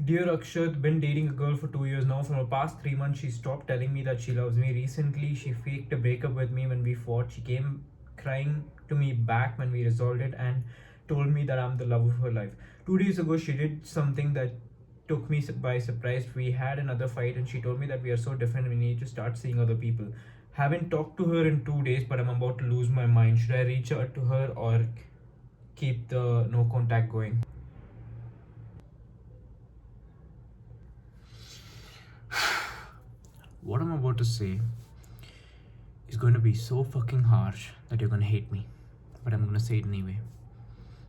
Dear Akshat, been dating a girl for 2 years now. For the past 3 months, she stopped telling me that she loves me. Recently, she faked a breakup with me when we fought. She came crying to me back when we resolved it and told me that I'm the love of her life. 2 days ago, she did something that took me by surprise. We had another fight, and she told me that we are so different. We need to start seeing other people. Haven't talked to her in 2 days, but I'm about to lose my mind. Should I reach out to her or keep the no contact going? What I'm about to say is going to be so fucking harsh that you're gonna hate me, but I'm gonna say it anyway.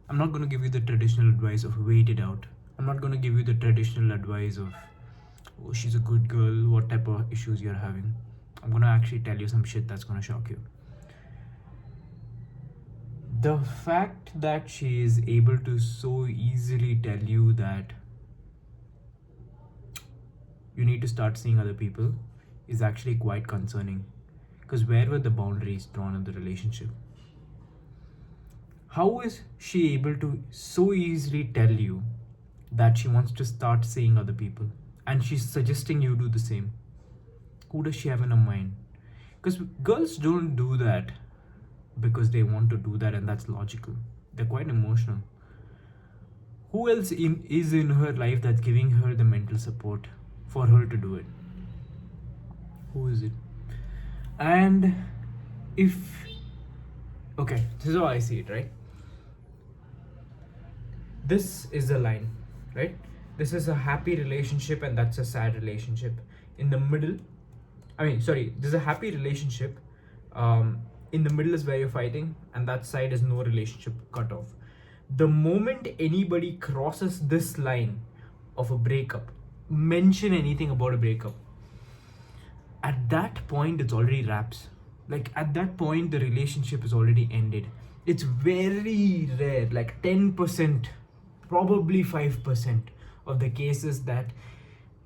I'm not gonna give you the traditional advice of wait it out. I'm not gonna give you the traditional advice of, oh, she's a good girl, what type of issues you're having. I'm gonna actually tell you some shit that's gonna shock you. The fact that she is able to so easily tell you that you need to start seeing other people is actually quite concerning. Because where were the boundaries drawn in the relationship? How is she able to so easily tell you that she wants to start seeing other people and she's suggesting you do the same? Who does she have in her mind? Because girls don't do that because they want to do that and that's logical. They're quite emotional. Who else is in her life that's giving her the mental support for her to do it? Who is it? And if, okay, this is how I see it, right? This is the line, right? This is a happy relationship and that's a sad relationship. In the middle, this is a happy relationship. In the middle is where you're fighting, and that side is no relationship cut off. The moment anybody crosses this line of a breakup, mention anything about a breakup, at that point it's already wraps. Like at that point, the relationship is already ended. It's very rare, like 10%, probably 5% of the cases that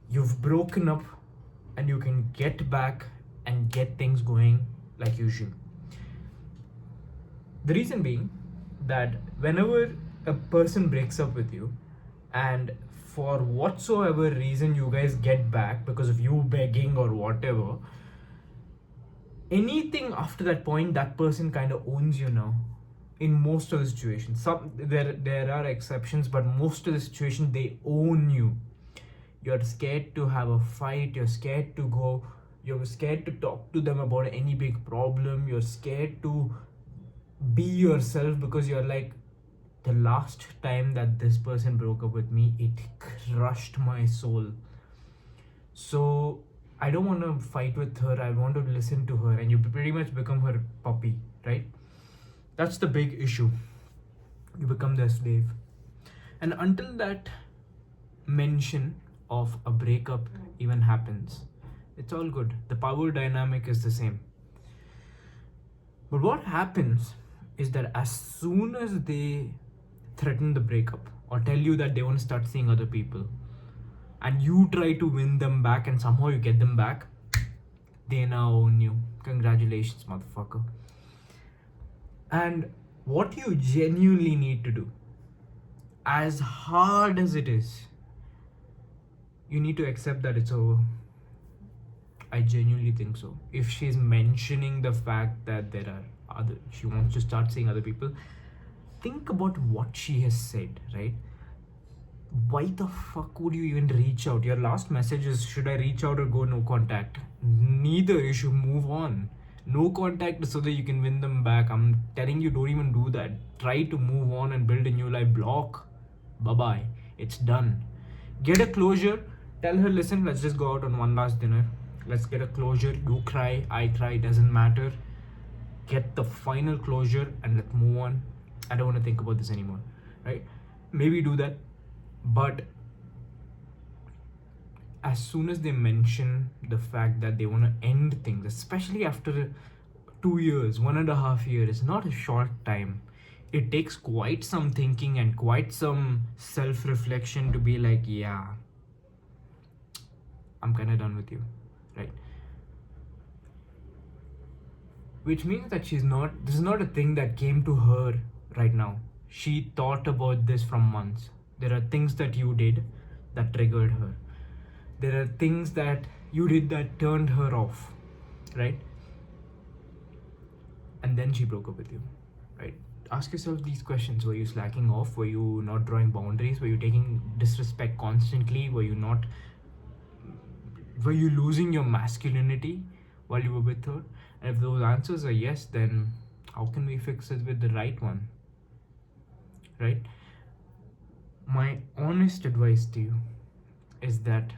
you've broken up and you can get back and get things going like usual. The reason being that whenever a person breaks up with you and for whatsoever reason you guys get back because of you begging or whatever, anything after that point, that person kind of owns you now. In most of the situations, there are exceptions, but most of the situation they own you. You're scared to have a fight. You're scared to go. You're scared to talk to them about any big problem. You're scared to be yourself because you're like, the last time that this person broke up with me, it crushed my soul. So I don't want to fight with her. I want to listen to her, and you pretty much become her puppy, right? That's the big issue. You become their slave. And until that mention of a breakup even happens, it's all good. The power dynamic is the same. But what happens is that as soon as they threaten the breakup or tell you that they want to start seeing other people, and you try to win them back and somehow you get them back, they now own you. Congratulations, motherfucker. And what you genuinely need to do, as hard as it is, you need to accept that it's over. I genuinely think so. If she's mentioning the fact that she wants to start seeing other people, think about what she has said, right? Why the fuck would you even reach out? Your last message is, should I reach out or go no contact? Neither. You should move on. No contact so that you can win them back. I'm telling you, don't even do that. Try to move on and build a new life. Block. Bye bye. It's done. Get a closure. Tell her, listen, let's just go out on one last dinner. Let's get a closure. You cry, I cry, doesn't matter. Get the final closure and let's move on. I don't want to think about this anymore. Right? Maybe do that. But as soon as they mention the fact that they want to end things, especially after 2 years, 1.5 years, it's not a short time. It takes quite some thinking and quite some self-reflection to be like, yeah, I'm kind of done with you, right? Which means that this is not a thing that came to her right now. She thought about this from months. There are things that you did, that triggered her. There are things that you did that turned her off, right? And then she broke up with you, right? Ask yourself these questions. Were you slacking off? Were you not drawing boundaries? Were you taking disrespect constantly? Were you losing your masculinity while you were with her? And if those answers are yes, then how can we fix it with the right one, right? My honest advice to you is that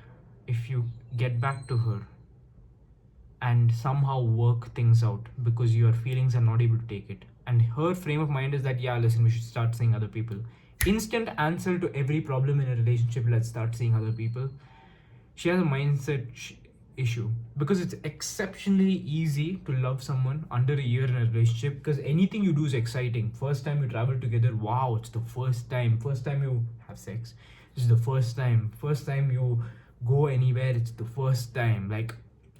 if you get back to her and somehow work things out, because your feelings are not able to take it, and her frame of mind is that, yeah, listen, we should start seeing other people. Instant answer to every problem in a relationship, let's start seeing other people. She has a mindset issue, because it's exceptionally easy to love someone under a year in a relationship, because anything you do is exciting. First time you travel together, wow, it's the first time you have sex, this is the first time you go anywhere, it's the first time, like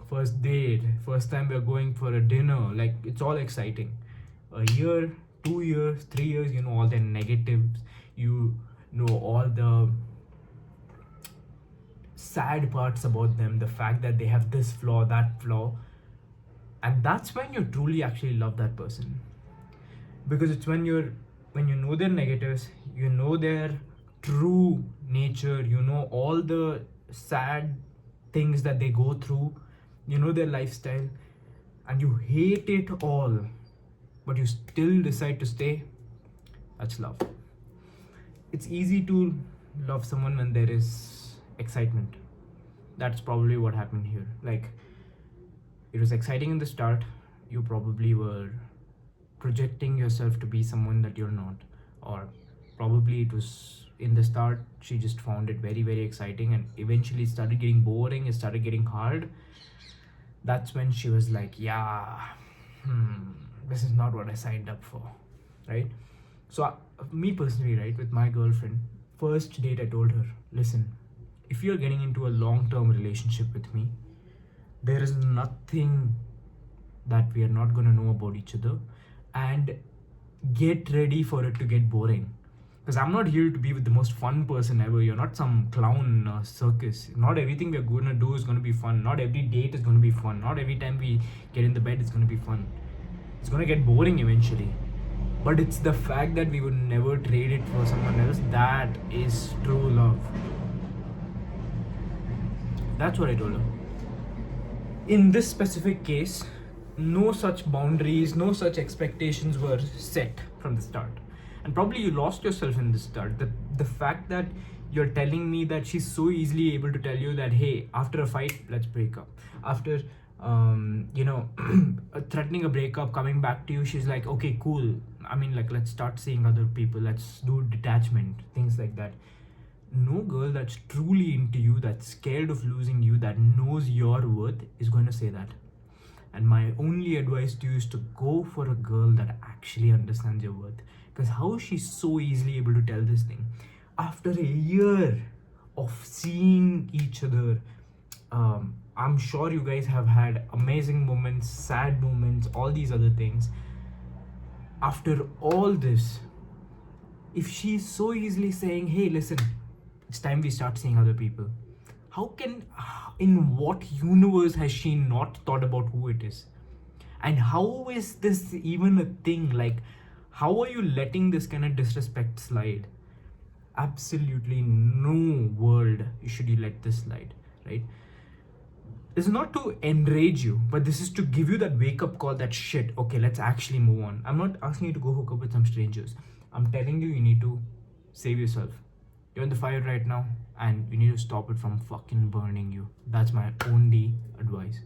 first date, first time we're going for a dinner, like it's all exciting. A year, 2 years, 3 years, you know all the negatives, you know all the sad parts about them, the fact that they have this flaw, that flaw. And that's when you truly actually love that person, because it's when you know their negatives, you know their true nature, you know all the sad things that they go through, you know their lifestyle, and you hate it all, but you still decide to stay. That's love. It's easy to love someone when there is excitement. That's probably what happened here. Like, it was exciting in the start, you probably were projecting yourself to be someone that you're not, or probably it was in the start she just found it very, very exciting, and eventually it started getting boring, it started getting hard. That's when she was like, yeah, this is not what I signed up for, right? So me personally, right, with my girlfriend, first date I told her, listen, if you're getting into a long-term relationship with me, there is nothing that we are not going to know about each other, and get ready for it to get boring, because I'm not here to be with the most fun person ever. You're not some clown circus. Not everything we're going to do is going to be fun. Not every date is going to be fun. Not every time we get in the bed is going to be fun. It's going to get boring eventually. But it's the fact that we would never trade it for someone else, that is true love. That's what I told her. In this specific case, no such boundaries, no such expectations were set from the start. And probably you lost yourself in the start. The fact that you're telling me that she's so easily able to tell you that, hey, after a fight, let's break up. After threatening a breakup, coming back to you, she's like, okay, cool. I mean, like, let's start seeing other people, let's do detachment, things like that. No girl that's truly into you, that's scared of losing you, that knows your worth, is going to say that. And my only advice to you is to go for a girl that actually understands your worth. Because how is she so easily able to tell this thing? After a year of seeing each other, I'm sure you guys have had amazing moments, sad moments, all these other things. After all this, if she's so easily saying, hey, listen, it's time we start seeing other people, in what universe has she not thought about who it is? And how is this even a thing? Like, how are you letting this kind of disrespect slide? Absolutely no world should you let this slide, right? It's not to enrage you, but this is to give you that wake-up call that, shit, okay, let's actually move on. I'm not asking you to go hook up with some strangers. I'm telling you, you need to save yourself. You're in the fire right now, and you need to stop it from fucking burning you. That's my only advice.